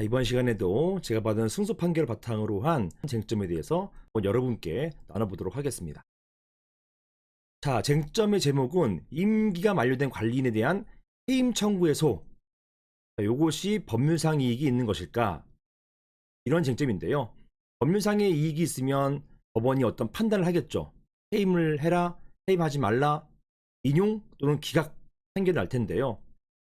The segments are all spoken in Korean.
이번 시간에도 제가 받은 승소 판결을 바탕으로 한 쟁점에 대해서 여러분께 나눠보도록 하겠습니다. 자, 쟁점의 제목은 임기가 만료된 관리인에 대한 해임 청구의 소. 이것이 법률상 이익이 있는 것일까? 이런 쟁점인데요. 법률상의 이익이 있으면 법원이 어떤 판단을 하겠죠. 해임을 해라, 해임하지 말라, 인용 또는 기각 판결이 날 텐데요.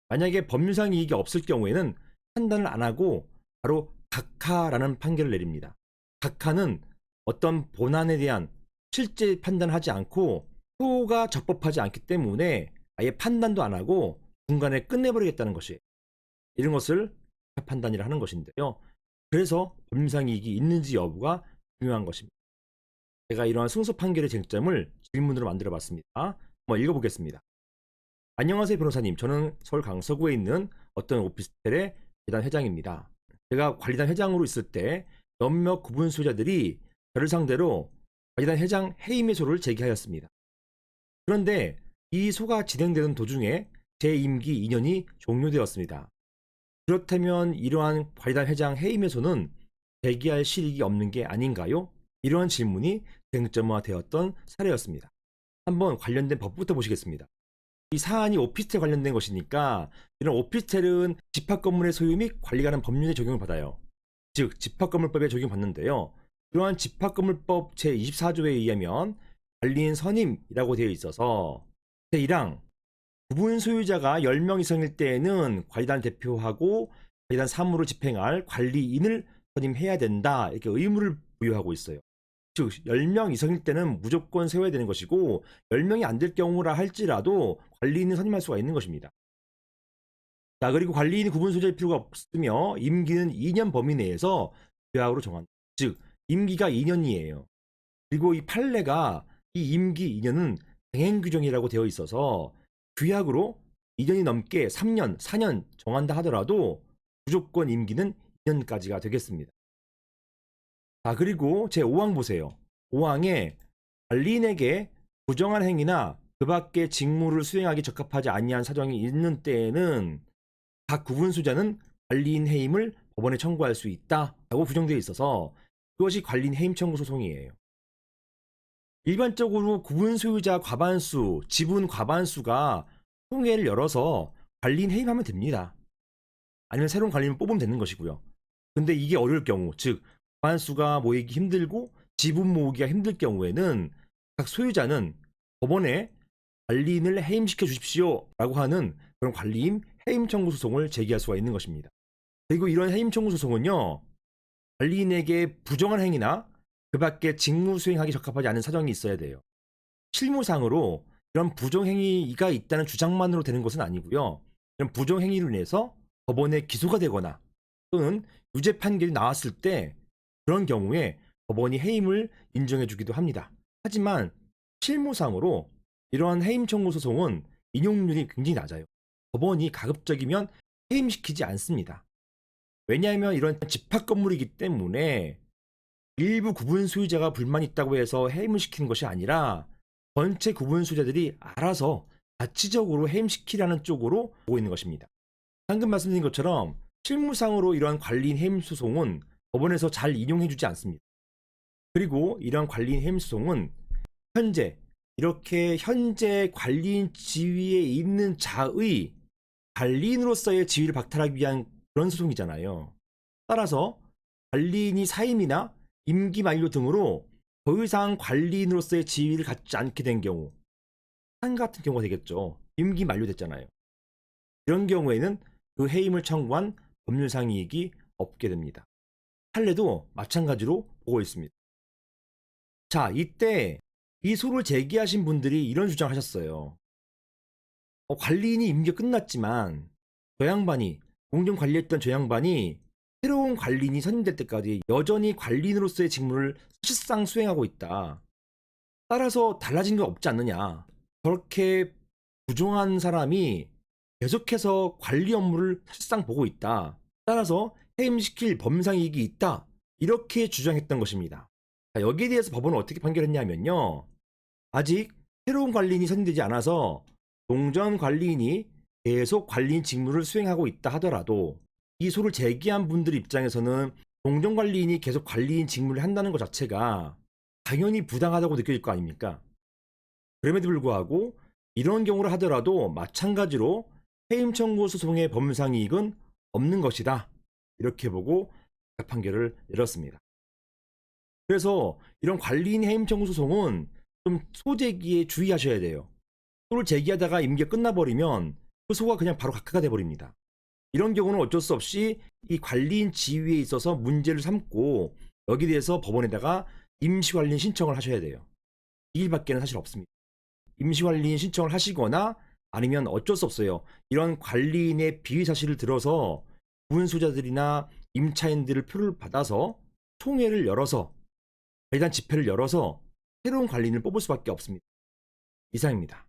만약에 법률상 이익이 없을 경우에는 판단을 안 하고 바로 각하라는 판결을 내립니다. 각하는 어떤 본안에 대한 실제 판단을 하지 않고 소가 적법하지 않기 때문에 아예 판단도 안 하고 중간에 끝내버리겠다는 것이 이런 것을 각하 판단이라 하는 것인데요. 그래서 법률상 이익이 있는지 여부가 중요한 것입니다. 제가 이러한 승소 판결의 쟁점을 질문으로 만들어 봤습니다. 한번 읽어보겠습니다. 안녕하세요 변호사님. 저는 서울 강서구에 있는 어떤 오피스텔의 관리단 회장입니다. 제가 관리단 회장으로 있을 때 몇몇 구분 수요자들이 저를 상대로 관리단 회장 해임의 소를 제기하였습니다. 그런데 이 소가 진행되는 도중에 제 임기 2년이 종료되었습니다. 그렇다면 이러한 관리단 회장 해임의 소는 제기할 실익이 없는 게 아닌가요? 이러한 질문이 쟁점화되었던 사례였습니다. 한번 관련된 법부터 보시겠습니다. 이 사안이 오피스텔 관련된 것이니까 이런 오피스텔은 집합건물의 소유 및 관리가는 법률의 적용을 받아요. 즉 집합건물법에 적용받는데요. 이러한 집합건물법 제24조에 의하면 관리인 선임이라고 되어 있어서 제1항 구분 소유자가 10명 이상일 때에는 관리단 대표하고 관리단 사무를 집행할 관리인을 선임해야 된다 이렇게 의무를 부여하고 있어요. 즉 10명 이상일 때는 무조건 세워야 되는 것이고 10명이 안 될 경우라 할지라도 관리인을 선임할 수가 있는 것입니다. 자, 그리고 관리인이 구분 소유자일 필요가 없으며 임기는 2년 범위 내에서 규약으로 정한다. 즉 임기가 2년이에요. 그리고 이 판례가 이 임기 2년은 당행 규정이라고 되어 있어서 규약으로 2년이 넘게 3년, 4년 정한다 하더라도 무조건 임기는 2년까지가 되겠습니다. 자, 그리고 제 5항 보세요. 5항에 관리인에게 부정한 행위나 그 밖의 직무를 수행하기 적합하지 아니한 사정이 있는 때에는 각 구분수자는 관리인 해임을 법원에 청구할 수 있다라고 규정되어 있어서 그것이 관리인 해임 청구 소송이에요. 일반적으로 구분소유자 과반수, 지분 과반수가 총회를 열어서 관리인 해임하면 됩니다. 아니면 새로운 관리인을 뽑으면 되는 것이고요. 근데 이게 어려울 경우, 즉 과반수가 모이기 힘들고 지분 모으기가 힘들 경우에는 각 소유자는 법원에 관리인을 해임시켜 주십시오 라고 하는 그런 관리인 해임 청구 소송을 제기할 수가 있는 것입니다. 그리고 이런 해임 청구 소송은요, 관리인에게 부정한 행위나 그 밖에 직무 수행하기 적합하지 않은 사정이 있어야 돼요. 실무상으로 이런 부정행위가 있다는 주장만으로 되는 것은 아니고요. 이런 부정행위로 인해서 법원에 기소가 되거나 또는 유죄 판결이 나왔을 때 그런 경우에 법원이 해임을 인정해 주기도 합니다. 하지만 실무상으로 이러한 해임 청구 소송은 인용률이 굉장히 낮아요. 법원이 가급적이면 해임시키지 않습니다. 왜냐하면 이런 집합 건물이기 때문에 일부 구분 소유자가 불만이 있다고 해서 해임을 시키는 것이 아니라 전체 구분 소유자들이 알아서 자치적으로 해임시키라는 쪽으로 보고 있는 것입니다. 방금 말씀드린 것처럼 실무상으로 이러한 관리인 해임 소송은 법원에서 잘 인용해주지 않습니다. 그리고 이러한 관리인 해임 소송은 현재 관리인 지위에 있는 자의 관리인으로서의 지위를 박탈하기 위한 그런 소송이잖아요. 따라서 관리인이 사임이나 임기 만료 등으로 더 이상 관리인으로서의 지위를 갖지 않게 된 경우, 한 같은 경우가 되겠죠. 임기 만료됐잖아요. 이런 경우에는 그 해임을 청구한 법률상 이익이 없게 됩니다. 판례도 마찬가지로 보고 있습니다. 자, 이때 이 소를 제기하신 분들이 이런 주장을 하셨어요. 관리인이 임기가 끝났지만 저 양반이 공정 관리했던 저 양반이 새로운 관리인이 선임될 때까지 여전히 관리인으로서의 직무를 사실상 수행하고 있다. 따라서 달라진 게 없지 않느냐. 저렇게 부정한 사람이 계속해서 관리 업무를 사실상 보고 있다. 따라서 해임시킬 법상 이익이 있다. 이렇게 주장했던 것입니다. 여기에 대해서 법원은 어떻게 판결했냐면요. 아직 새로운 관리인이 선임되지 않아서 동전 관리인이 계속 관리인 직무를 수행하고 있다 하더라도 이 소를 제기한 분들 입장에서는 공정관리인이 계속 관리인 직무를 한다는 것 자체가 당연히 부당하다고 느껴질 거 아닙니까? 그럼에도 불구하고 이런 경우를 하더라도 마찬가지로 해임 청구 소송의 법상이익은 없는 것이다. 이렇게 보고 판결을 내렸습니다. 그래서 이런 관리인 해임 청구 소송은 좀 소제기에 주의하셔야 돼요. 소를 제기하다가 임기가 끝나버리면 그 소가 그냥 바로 각하가 돼버립니다. 이런 경우는 어쩔 수 없이 이 관리인 지위에 있어서 문제를 삼고 여기에 대해서 법원에다가 임시관리인 신청을 하셔야 돼요. 이 일밖에는 사실 없습니다. 임시관리인 신청을 하시거나 아니면 어쩔 수 없어요. 이런 관리인의 비위 사실을 들어서 부은소자들이나 임차인들을 표를 받아서 총회를 열어서 관리단 집회를 열어서 새로운 관리인을 뽑을 수밖에 없습니다. 이상입니다.